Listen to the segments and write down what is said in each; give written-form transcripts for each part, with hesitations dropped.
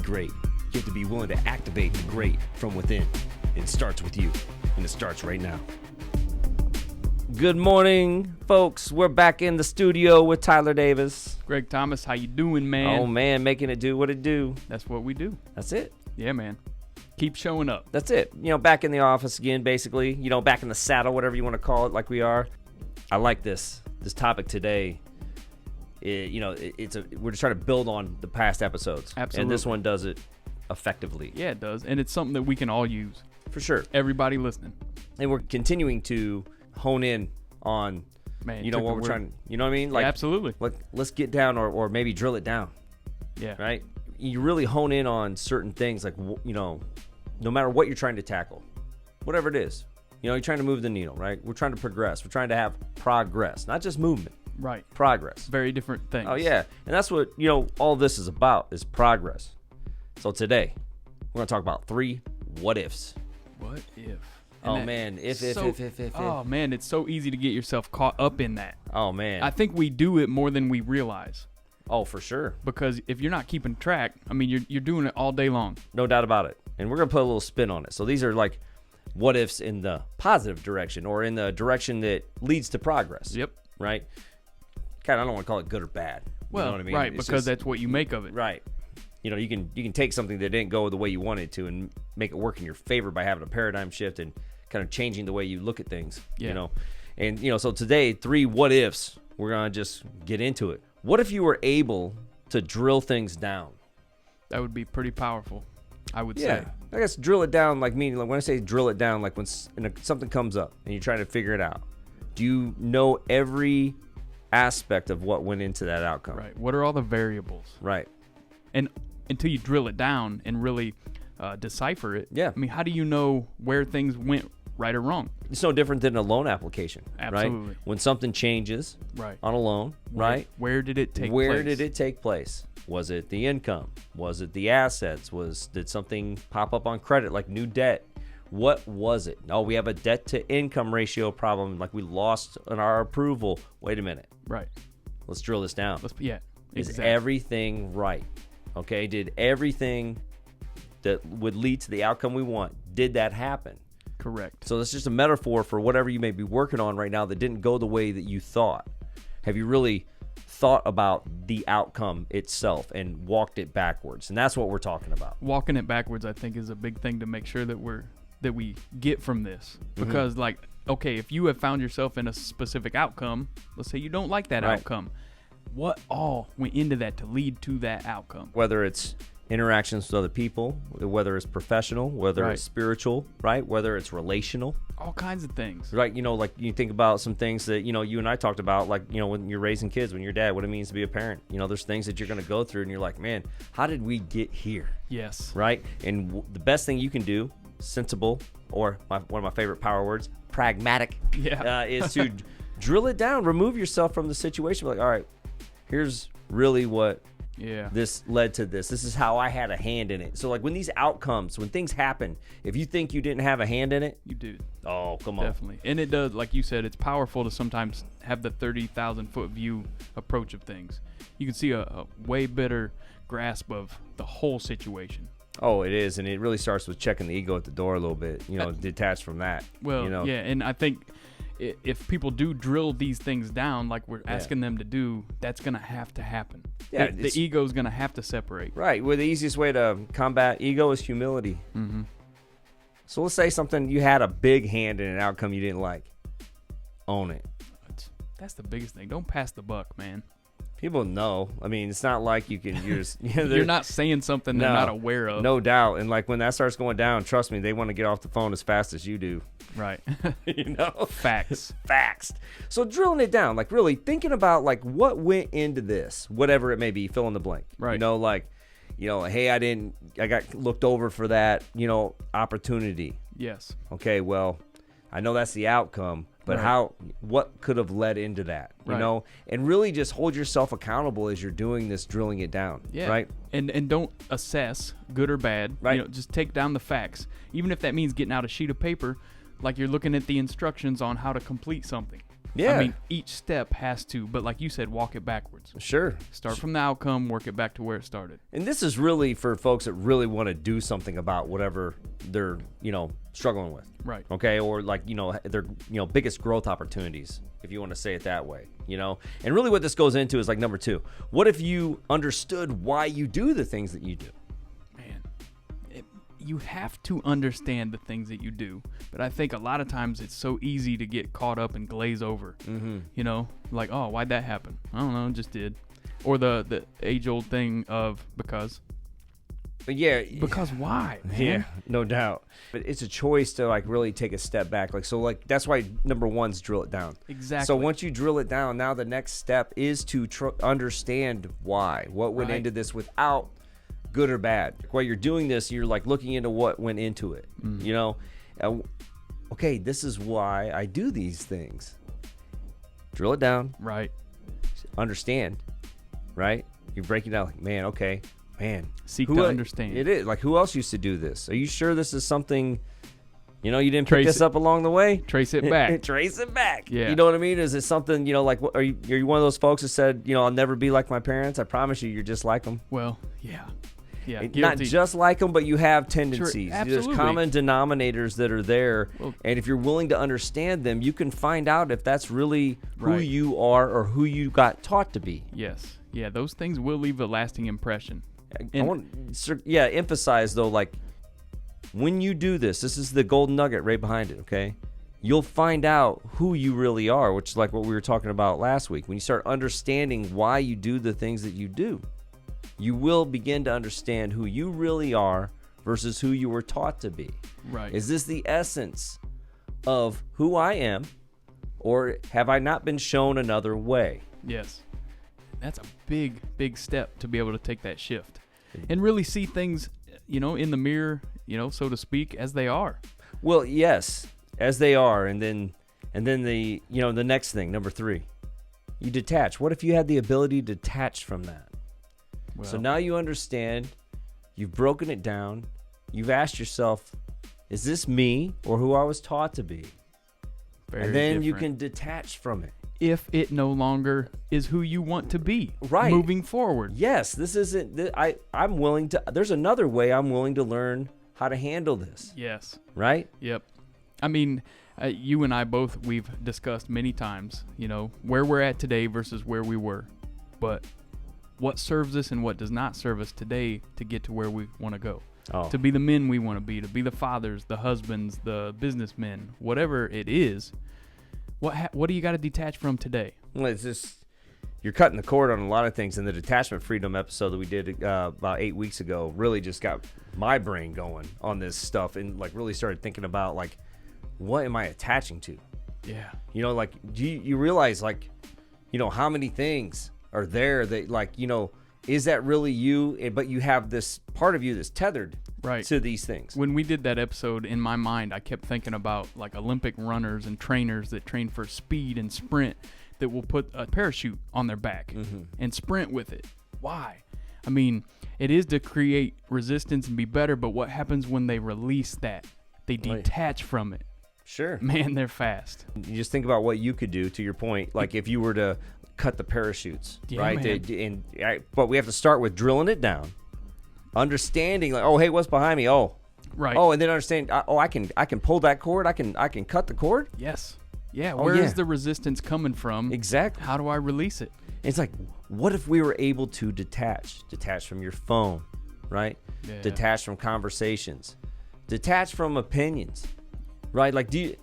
great. You have to be willing to activate the great from within. It starts with you, and it starts right now. Good morning, folks. We're back in the studio with Tyler Davis. Greg Thomas, how you doing, man? Oh, man, making it do what it do. That's what we do. That's it. Yeah, man. Keep showing up. That's it. You know, back in the office again, basically. You know, back in the saddle, whatever you want to call it, like we are. I like this topic today. We're just trying to build on the past episodes. Absolutely. And this one does it effectively. Yeah, it does. And it's something that we can all use. For sure. Everybody listening. And we're continuing to hone in on, Man, you know, what we're trying, you know what I mean? Like, yeah, absolutely. Let's get down or maybe drill it down. Yeah. Right? You really hone in on certain things, like, you know, no matter what you're trying to tackle, whatever it is, you know, you're trying to move the needle, right? We're trying to progress. We're trying to have progress, not just movement. Right. Progress. Very different things. Oh, yeah. And that's what, you know, all this is about, is progress. So today, we're going to talk about 3 what ifs. What if? Oh, man. If. Oh, man, it's so easy to get yourself caught up in that. Oh, man. I think we do it more than we realize. Oh, for sure. Because if you're not keeping track, I mean, you're doing it all day long. No doubt about it. And we're going to put a little spin on it. So these are like what ifs in the positive direction or in the direction that leads to progress. Yep. Right? Kind of, I don't want to call it good or bad. Well, you know what I mean? right, It's because just, that's what you make of it. Right. You know, you can take something that didn't go the way you wanted to and make it work in your favor by having a paradigm shift and kind of changing the way you look at things. Yeah. You know? And, you know, so today, 3 what ifs, we're going to just get into it. What if you were able to drill things down? That would be pretty powerful, I would Yeah, say. I guess drill it down, like meaning, like when I say drill it down, like when something comes up and you're trying to figure it out. Do you know every aspect of what went into that outcome? Right. What are all the variables? Right. And until you drill it down and really decipher it, Yeah. I mean, how do you know where things went right or wrong? It's no different than a loan application. Absolutely. Right? When something changes Right. on a loan, right? Where did it take place? Where did it take place? Was it the income? Was it the assets? Did something pop up on credit, like new debt? What was it? Oh, we have a debt to income ratio problem, like we lost on our approval. Wait a minute. Right. Let's drill this down. Yeah. Is Exactly. everything right? Okay, did everything that would lead to the outcome we want, did that happen? Correct. So it's just a metaphor for whatever you may be working on right now that didn't go the way that you thought. Have you really thought about the outcome itself and walked it backwards? And that's what we're talking about. Walking it backwards, I think, is a big thing to make sure that we get from this. Because, like, okay, if you have found yourself in a specific outcome, let's say you don't like that Right. outcome, what all went into that to lead to that outcome? Whether it's interactions with other people, whether it's professional, whether Right. it's spiritual, right? Whether it's relational, All kinds of things. right? You know, like you think about some things that, you know, you and I talked about, like, you know, when you're raising kids, when you're dad, what it means to be a parent. You know, there's things that you're going to go through and you're like, man, how did we get here? Yes. Right? And the best thing you can do, sensible, or one of my favorite power words, pragmatic, Yeah. is to drill it down, remove yourself from the situation. Like, all right, here's really what Yeah. this led to this. This is how I had a hand in it. So, like, when these outcomes, when things happen, if you think you didn't have a hand in it, You do. oh, come on. Definitely. And it does, like you said, it's powerful to sometimes have the 30,000 foot view approach of things. You can see a way better grasp of the whole situation. Oh, it is. And it really starts with checking the ego at the door a little bit, you know, detached from that. Well, you know? yeah, and I think if people do drill these things down like we're asking them to do, that's going to have to happen. Yeah, The ego's going to have to separate. Right. Well, the easiest way to combat ego is humility. Mm-hmm. So let's say something, you had a big hand in an outcome you didn't like. Own it. That's the biggest thing. Don't pass the buck, man. People know. I mean, it's not like you can use. You're not saying something they're not aware of. No doubt. And like when that starts going down, trust me, they want to get off the phone as fast as you do. Right. You know? Facts. Facts. So drilling it down, like really thinking about like what went into this, whatever it may be, fill in the blank. Right. You know, like, you know, hey, I got looked over for that, you know, opportunity. Yes. Okay, well, I know that's the outcome, but Right. what could have led into that, you Right. know? And really just hold yourself accountable as you're doing this, drilling it down, Yeah. right? And don't assess good or bad. Right. You know, just take down the facts. Even if that means getting out a sheet of paper, like you're looking at the instructions on how to complete something. Yeah. I mean, each step has to, but like you said, walk it backwards. Sure. Start from the outcome, work it back to where it started. And this is really for folks that really want to do something about whatever they're, struggling with. Right. Okay. Or like, their, biggest growth opportunities, if you want to say it that way, And really what this goes into is like number 2. What if you understood why you do the things that you do? Man, you have to understand the things that you do. But I think a lot of times it's so easy to get caught up and glaze over. Mm-hmm. Like, oh, why'd that happen? I don't know, it just did. Or the age-old thing of because. But yeah. Because why, man? Yeah, no doubt. But it's a choice to like really take a step back. That's why number 1's drill it down. Exactly. So once you drill it down, now the next step is to understand why. What went into this without good or bad. While you're doing this, you're like looking into what went into it. Okay, this is why I do these things. Drill it down. Right. Understand. Right? You're breaking down like, man, okay. Man, seek to understand. It is like, who else used to do this? Are you sure this is something, you didn't pick this up along the way? Trace it back. Trace it back. Yeah. You know what I mean? Is it something, like, are you one of those folks that said, I'll never be like my parents? I promise you're just like them. Well, yeah. Yeah. Not just like them, but you have tendencies. Sure, absolutely. There's common denominators that are there. Well, and if you're willing to understand them, you can find out if that's really who you are or who you got taught to be. Yes. Yeah. Those things will leave a lasting impression. I want to emphasize though, like when you do this is the golden nugget right behind it. Okay, you'll find out who you really are, which is like what we were talking about last week. When you start understanding why you do the things that you do, you will begin to understand who you really are versus who you were taught to be. Right. Is this the essence of who I am, or have I not been shown another way? Yes. That's a big, big step to be able to take that shift and really see things, in the mirror, so to speak, as they are. Well, yes, as they are. And then the, the next thing, number 3, you detach. What if you had the ability to detach from that? Well, so now you understand, you've broken it down. You've asked yourself, is this me or who I was taught to be? very and then you different. can detach from it. If it no longer is who you want to be, right, moving forward. Yes, this isn't. I'm willing to. There's another way. I'm willing to learn how to handle this. Yes. Right. Yep. I mean, you and I both, we've discussed many times, where we're at today versus where we were, but what serves us and what does not serve us today to get to where we want to go. Oh. To be the men we want to be the fathers, the husbands, the businessmen, whatever it is. What do you got to detach from today? Well, it's just you're cutting the cord on a lot of things. And the detachment freedom episode that we did about 8 weeks ago really just got my brain going on this stuff and like really started thinking about like, what am I attaching to? Yeah. Like do you realize like, how many things are there that like, is that really you? But you have this part of you that's tethered to these things. When we did that episode, in my mind, I kept thinking about like Olympic runners and trainers that train for speed and sprint that will put a parachute on their back and sprint with it. Why? I mean, it is to create resistance and be better, but what happens when they release that? They detach from it. Sure. Man, they're fast. You just think about what you could do, to your point, like if you were to cut the parachutes, right? But we have to start with drilling it down, understanding like, oh, hey, what's behind me? Oh, right. Oh, and then understand, I can pull that cord. I can cut the cord. Yes. Yeah. Where is the resistance coming from? Exactly. How do I release it? It's like, what if we were able to detach from your phone, right? Yeah. Detach from conversations, detach from opinions, right? Like, do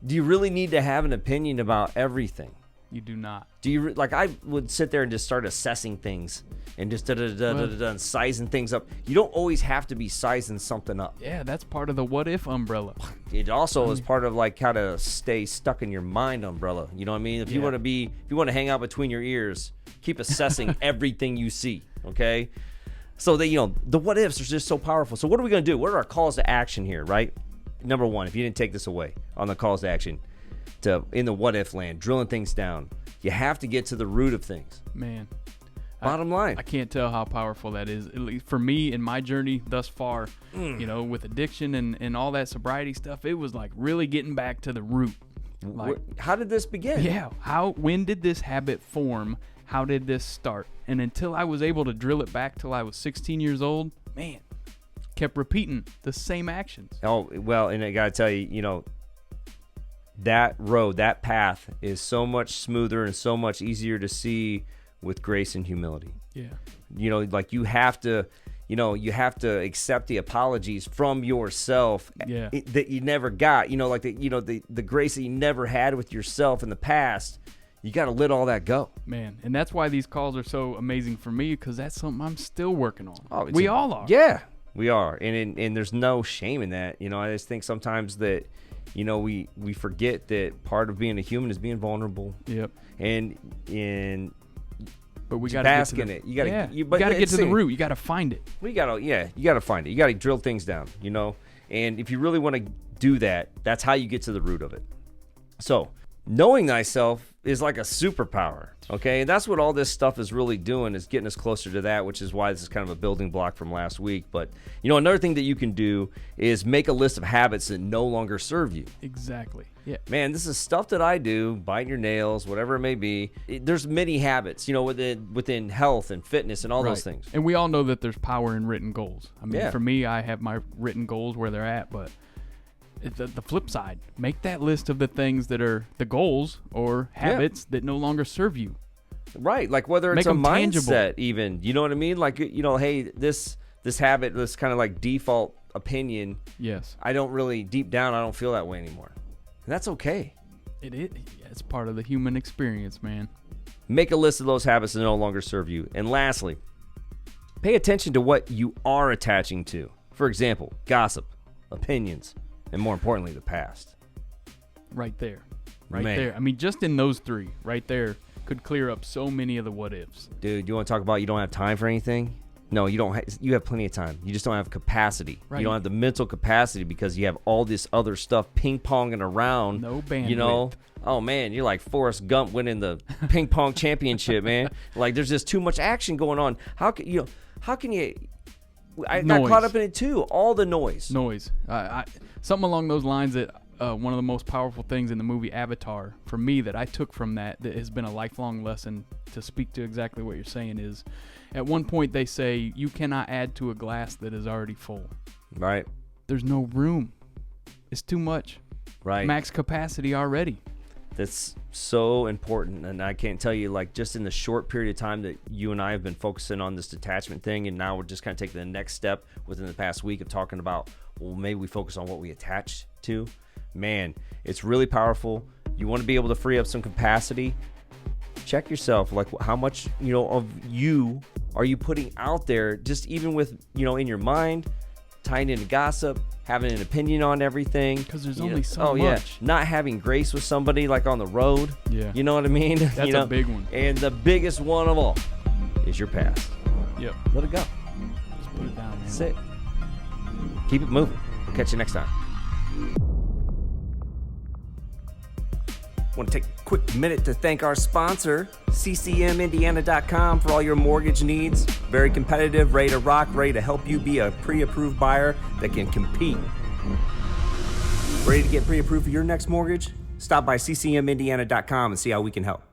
you really need to have an opinion about everything? You do not. Do you like? I would sit there and just start assessing things and just and sizing things up. You don't always have to be sizing something up. Yeah, that's part of the what if umbrella. It also is part of like how to stay stuck in your mind umbrella. You know what I mean? If you want to hang out between your ears, keep assessing everything you see. Okay. So that the what ifs are just so powerful. So what are we gonna do? What are our calls to action here? Right. Number 1, if you didn't take this away on the calls to action. In the what if land, drilling things down, you have to get to the root of things. Man, bottom line, I can't tell how powerful that is. At least for me in my journey thus far, with addiction and all that sobriety stuff, it was like really getting back to the root. How did this begin? Yeah. When did this habit form? How did this start? And until I was able to drill it back till I was 16 years old, man, kept repeating the same actions. Oh, well, and I got to tell you, you know, that road, that path is so much smoother and so much easier to see with grace and humility. Yeah. You know, like you have to accept the apologies from yourself that you never got. You know, like the grace that you never had with yourself in the past. You got to let all that go. Man, and that's why these calls are so amazing for me, because that's something I'm still working on. Oh, we all are. Yeah, we are. And there's no shame in that. You know, I just think sometimes that, you know, we forget that part of being a human is being vulnerable. Yep. But we got to bask in it. You got to get to the root. You got to find it. You got to find it. You got to drill things down, you know? And if you really want to do that, that's how you get to the root of it. So, knowing thyself is like a superpower, okay? And that's what all this stuff is really doing, is getting us closer to that, which is why this is kind of a building block from last week. But, you know, another thing that you can do is make a list of habits that no longer serve you. Exactly. Yeah. Man, this is stuff that I do, biting your nails, whatever it may be. There's many habits, you know, within health and fitness and all those things. And we all know that there's power in written goals. I mean, for me, I have my written goals where they're at, but the flip side, make that list of the things that are the goals or habits that no longer serve you. Right, like whether it's make a mindset tangible. Even, you know what I mean? Like, you know, hey, this habit, this kind of like default opinion, yes, I don't really, deep down, I don't feel that way anymore. And that's okay. It is. It's part of the human experience, man. Make a list of those habits that no longer serve you. And lastly, pay attention to what you are attaching to. For example, gossip, opinions, and more importantly, the past. Right there. There. I mean, just in those three, right there, could clear up so many of the what ifs. Dude, you want to talk about you don't have time for anything? No, you don't. You have plenty of time. You just don't have capacity. Right. You don't have the mental capacity because you have all this other stuff ping-ponging around. No bandwidth. You know? Oh, man, you're like Forrest Gump winning the ping pong championship, man. Like, there's just too much action going on. How can you... I got caught up in it, too. All the noise. Something along those lines that one of the most powerful things in the movie Avatar, for me, that I took from that has been a lifelong lesson to speak to exactly what you're saying is, at one point they say, you cannot add to a glass that is already full. Right. There's no room. It's too much. Right. Max capacity already. That's so important. And I can't tell you, like, just in the short period of time that you and I have been focusing on this detachment thing, and now we're just kind of taking the next step within the past week of talking about, well, maybe we focus on what we attach to. Man, it's really powerful. You want to be able to free up some capacity. Check yourself, like, how much, you know, of you are you putting out there, just even with, you know, in your mind, tying into gossip, having an opinion on everything. Because there's only so much. Yeah. Not having grace with somebody, like on the road. Yeah. You know what I mean? That's a big one. And the biggest one of all is your past. Yep. Let it go. Just put it down, man. That's it. Keep it moving. We'll catch you next time. Want to take a quick minute to thank our sponsor, ccmindiana.com, for all your mortgage needs. Very competitive, ready to rock, ready to help you be a pre-approved buyer that can compete. Ready to get pre-approved for your next mortgage? Stop by ccmindiana.com and see how we can help.